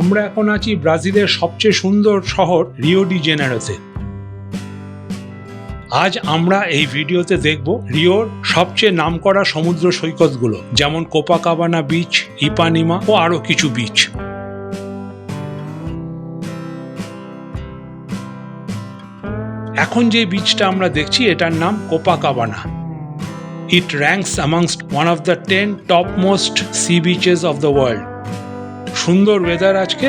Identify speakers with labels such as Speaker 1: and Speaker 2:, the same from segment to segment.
Speaker 1: আমরা এখন আছি ব্রাজিলের সবচেয়ে সুন্দর শহর রিও ডি জেনেরোতে। আজ আমরা এই ভিডিওতে দেখব রিওর সবচেয়ে নামকরা সমুদ্র সৈকতগুলো, যেমন কোপাকাবানা বিচ, ইপানিমা ও আরও কিছু বিচ। এখন যে বিচটা আমরা দেখছি এটার নাম Copacabana. It ranks amongst one of the 10 topmost sea beaches of the world. সুন্দর ওয়েদার আজকে।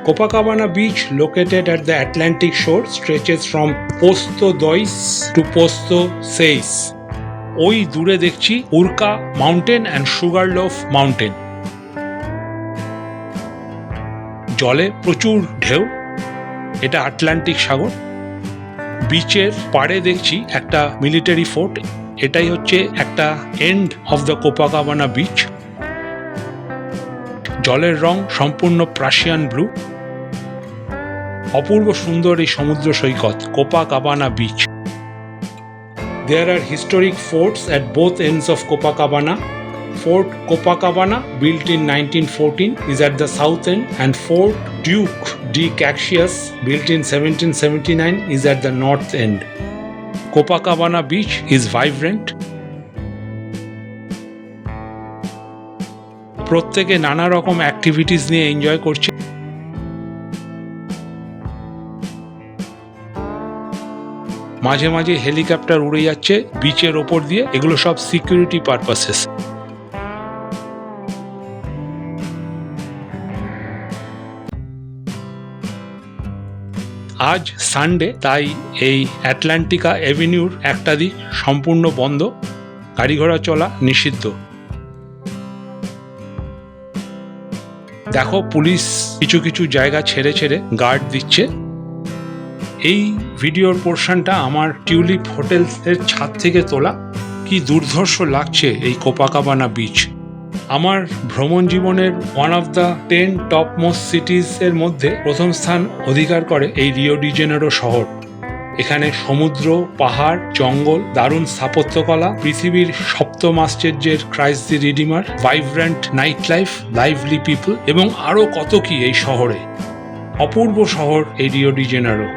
Speaker 1: Copacabana Beach, located at the Atlantic shore, stretches from Posto 2 to Posto 6. ওই দূরে দেখছি উরকা মাউন্টেন অ্যান্ড সুগারলোফ মাউন্টেন। জলে প্রচুর ঢেউ, এটা আটলান্টিক সাগর। বিচের পাড়ে দেখছি একটা মিলিটারি ফোর্ট, এটাই হচ্ছে একটা end of the Copacabana beach. জলের রং সম্পূর্ণ প্রাশিয়ান ব্লু। অপূর্ব সুন্দর এই সমুদ্র সৈকত Copacabana beach. There are historic forts at both ends of Copacabana. Fort Copacabana, built in 1914, is at the south end, and Fort Duque de Caxias, built in 1779, is at the north end. Copacabana Beach is vibrant. প্রত্যেকে নানা রকম activities নিয়ে enjoy করছে। মাঝে মাঝে helicopter উড়ে যাচ্ছে বিচের ওপর দিয়ে, এগুলো সব সিকিউরিটি পারপাসেস। আজ সানডে, তাই এই অ্যাটলান্টিকা অ্যাভিনিউর একটা দিক সম্পূর্ণ বন্ধ, গাড়ি ঘোড়া চলা নিষিদ্ধ। দেখো পুলিশ কিছু কিছু জায়গা ছেড়ে ছেড়ে গার্ড দিচ্ছে। এই ভিডিওর পোর্শনটা আমার টিউলিপ হোটেলের ছাদ থেকে তোলা। কি দুর্ধর্ষ লাগছে এই কোপাকাবানা বিচ। আমার ভ্রমণ জীবনের one of the 10 top most সিটিজ এর মধ্যে প্রথম স্থান অধিকার করে এই রিও ডি জেনেরো শহর। এখানে সমুদ্র, পাহাড়, জঙ্গল, দারুণ স্থাপত্যকলা, পৃথিবীর সপ্তম আশ্চর্যের Christ the Redeemer, vibrant night life, lively people এবং আরও কত কি এই শহরে। অপূর্ব শহর এই রিও ডি জেনেরো।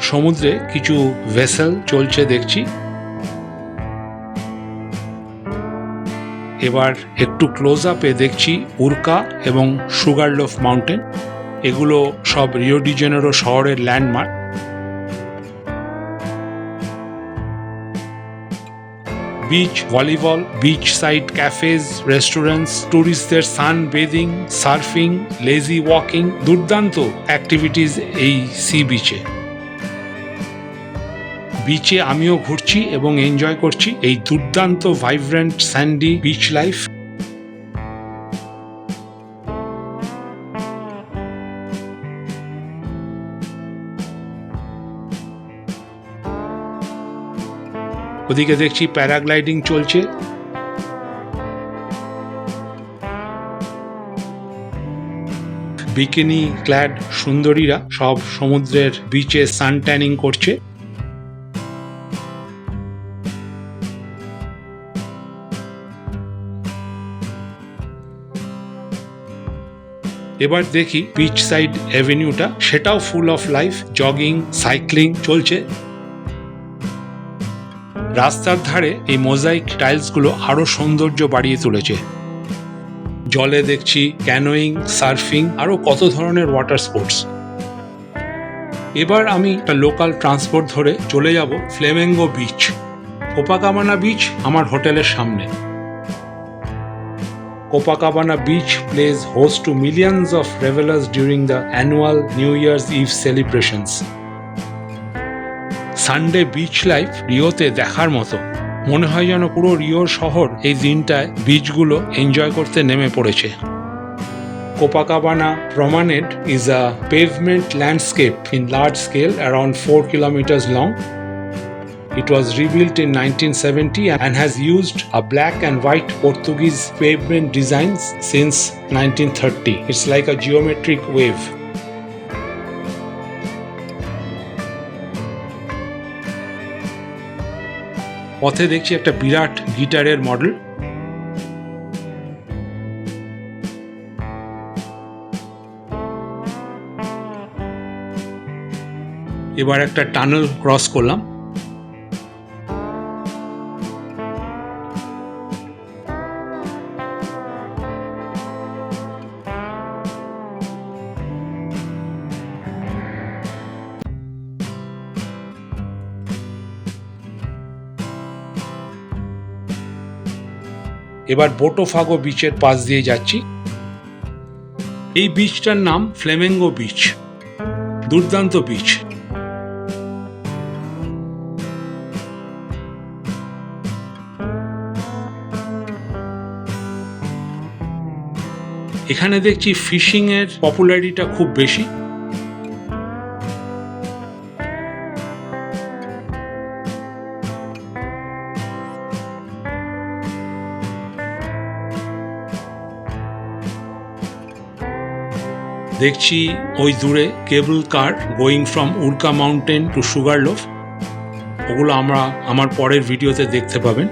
Speaker 1: সমুদ্রে কিছু ভেসেল চলছে দেখছি। এবার একটু ক্লোজ আপে দেখছি উরকা এবং সুগারলোফ মাউন্টেন। এগুলো সব রিও ডি জেনেরো শহরের landmark. Beach volleyball, beach side cafes, restaurants, ট্যুরিস্টদের sunbathing, surfing, lazy walking, দুর্দান্ত অ্যাক্টিভিটিস এই সি বিচে। বিচে আমিও ঘুরছি এবং এনজয় করছি এই দুর্দান্ত ভাইব্রেন্ট স্যান্ডি বিচ লাইফ। ওদিকে দেখছি প্যারাগ্লাইডিং চলছে। বিকিনি ক্ল্যাড সুন্দরীরা সব সমুদ্রের বিচে সান ট্যানিং করছে। এবার দেখি বিচ সাইড অ্যাভিনিউটা, সেটাও full of life. Jogging, cycling চলছে। রাস্তার ধারে এই মোজাইক টাইলসগুলো আরো সৌন্দর্য বাড়িয়ে তুলেছে। জলে দেখছি ক্যানোয়িং, সার্ফিং, আরো কত ধরনের ওয়াটার স্পোর্টস। এবার আমি একটা লোকাল ট্রান্সপোর্ট ধরে চলে যাব ফ্লেমেঙ্গো বিচ। কোপাকাবানা বিচ আমার হোটেলের সামনে। Copacabana Beach plays host to millions of revelers during the annual New Year's Eve celebrations. Sunday beach life রিওতে দেখার মতো। মনে হয় যেন পুরো রিওর শহর এই দিনটায় বিচগুলো এনজয় করতে নেমে পড়েছে। Copacabana promenade is a pavement landscape in large scale around 4 kilometers long. It was rebuilt in 1970 and has used a black and white Portuguese pavement designs since 1930. It's like a geometric wave. পথে দেখছি একটা বিরাট গিটারের model. এবার একটা tunnel cross করলাম। এবার বোটোফাগো বিচের পাশ দিয়ে যাচ্ছি। এই বিচটার নাম ফ্লেমেঙ্গো বিচ। দুর্দান্ত বিচ। এখানে দেখছি ফিশিং এর পপুলারিটিটা খুব বেশি। দেখছি ওই দূরে cable car going from Urca mountain to Sugarloaf. ওগুলো আমার পরের ভিডিওতে দেখতে পাবেন।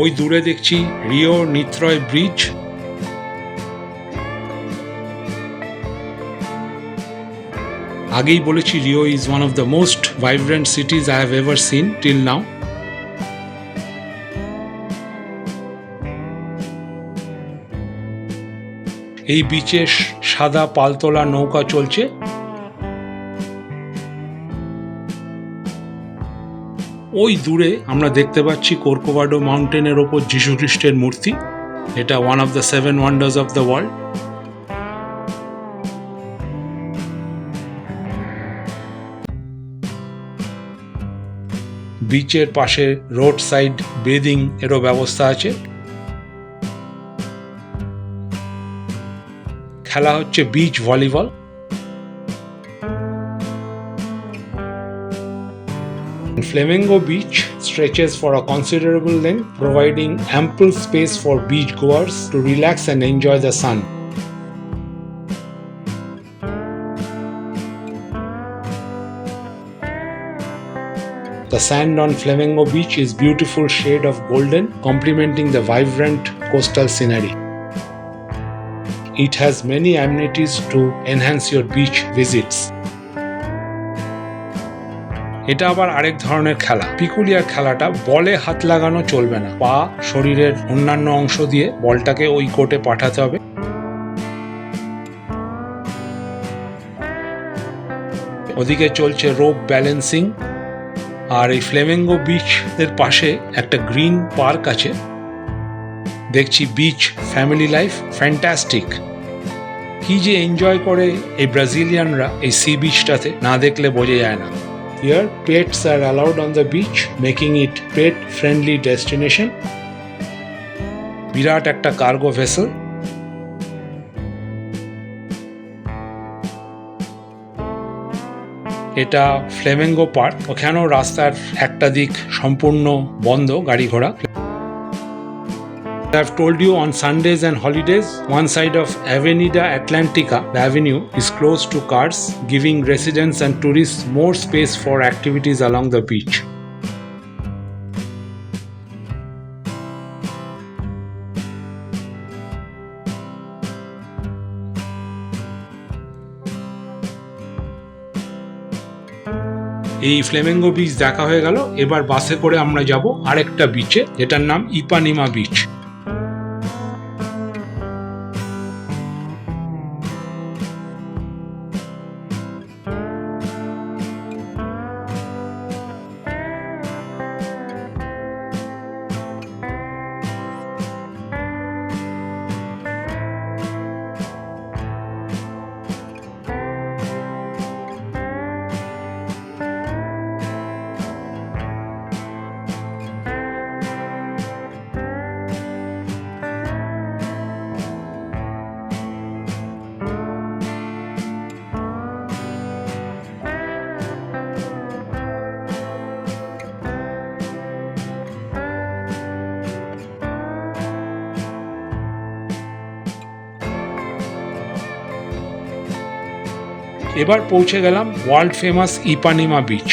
Speaker 1: ওই দূরে দেখছি রিও নিত্রয় ব্রিজ। আগেই বলেছি Rio is one of the most vibrant সিটিজ I have ever seen till now. এই বিচে সাদা পালতোলা নৌকা চলছে। ওই দূরে আমরা দেখতে পাচ্ছি কোর্কোভাডো মাউন্টেনের ওপর যিশু খ্রিস্টের মূর্তি। এটা one of the 7 wonders of the world. বিচের পাশে রোড সাইড বেদিং এরও ব্যবস্থা আছে। খেলা হচ্ছে beach volleyball. Flamengo Beach stretches for a considerable length, providing ample space for beach goers to relax and enjoy the sun. The sand on Flamengo Beach is beautiful shade of golden, complementing the vibrant coastal scenery. It has many amenities to enhance your beach visits. এটা আবার আরেক ধরনের খেলা। Peculiar খেলাটা বলে হাত লাগানো চলবে না, পা শরীরের অন্যান্য অংশ দিয়ে বলটাকে ওই কোর্টে পাঠাতে হবে। ওদিকে চলছে রোপ ব্যালেন্সিং। আর এই ফ্লেমেঙ্গো বিচ এর পাশে একটা গ্রিন পার্ক আছে। দেখছি বিচ ফ্যামিলি লাইফ ফ্যান্টাস্টিক। কি যে এনজয় করে এই ব্রাজিলিয়ানরা এই সি বিচটাতে, না দেখলে বোঝা যায় না। Here, pets are allowed on the beach, making it pet-friendly destination. বিরাট একটা কার্গো ভেসেল। এটা ফ্লেমেঙ্গো পার্ক। ওখানেও রাস্তার একটা দিক সম্পূর্ণ বন্ধ গাড়ি ঘোড়া। I have told you on Sundays and holidays, one side of Avenida Atlantica, the avenue, is closed to cars, giving residents and tourists more space for activities along the beach. এই Flamengo beach দেখা হয়ে গেল। এবার বাসে করে আমরা যাব আরেকটা বিচে, যেটার নাম ইপানিমা বিচ। এবার পৌঁছে গেলাম world famous Ipanema beach.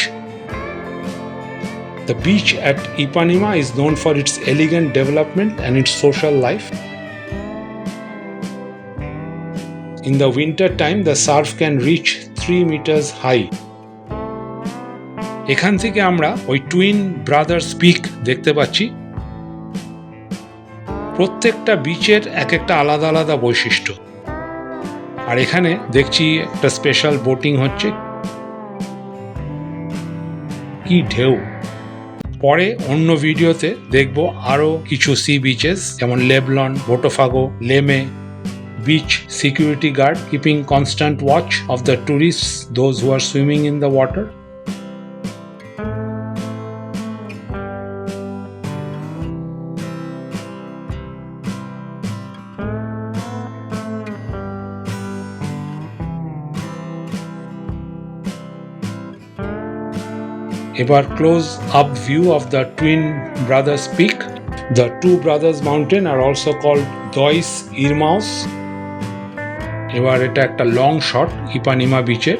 Speaker 1: The beach at Ipanema is known for its elegant development and its social life. In the winter time, the surf can reach 3 meters high. এখান থেকে আমরা ওই টুইন ব্রাদার্স পিক দেখতে পাচ্ছি। প্রত্যেকটা বিচের এক একটা আলাদা আলাদা বৈশিষ্ট্য। আর এখানে দেখছি একটা স্পেশাল বোটিং হচ্ছে। কি ঢেউ! পরে অন্য ভিডিওতে দেখব আরও কিছু সি বিচেস, যেমন লেবলন, বোটোফাগো, লেমে। Beach security guard keeping constant watch of the tourists, those who are swimming in the water. এবার close up view of the Twin Brothers Peak. The Two Brothers Mountain are also called Dois Irmãos. এবার এটা একটা long shot ইপানিমা বিচের।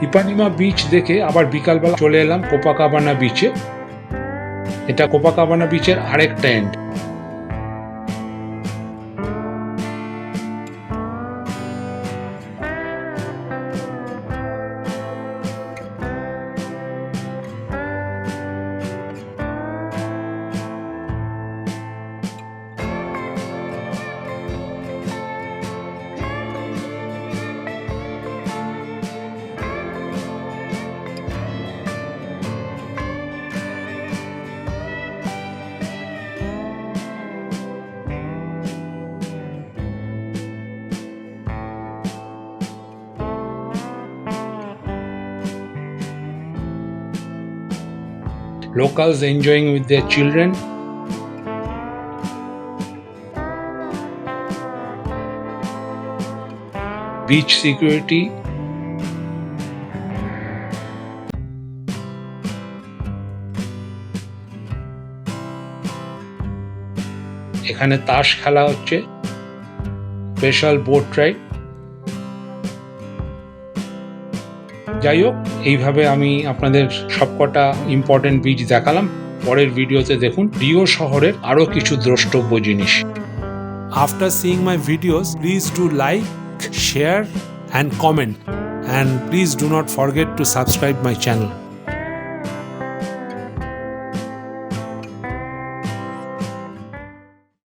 Speaker 1: ইপানিমা beach দেখে আবার বিকালবেলা চলে এলাম কোপাকাবানা বিচে। এটা কোপাকাবানা বিচের আরেকটা and. Locals enjoying with their children. Beach security. এখানে তাস খেলা হচ্ছে, স্পেশাল বোট রাইড। যাই হোক, এইভাবে আমি আপনাদের সবকটা ইম্পর্টেন্ট বিচ দেখালাম। পরের ভিডিওতে দেখুন রিও শহরের আরও কিছু দ্রষ্টব্য জিনিস।
Speaker 2: After seeing my videos, please do like, share and comment, and please do not forget to subscribe my channel.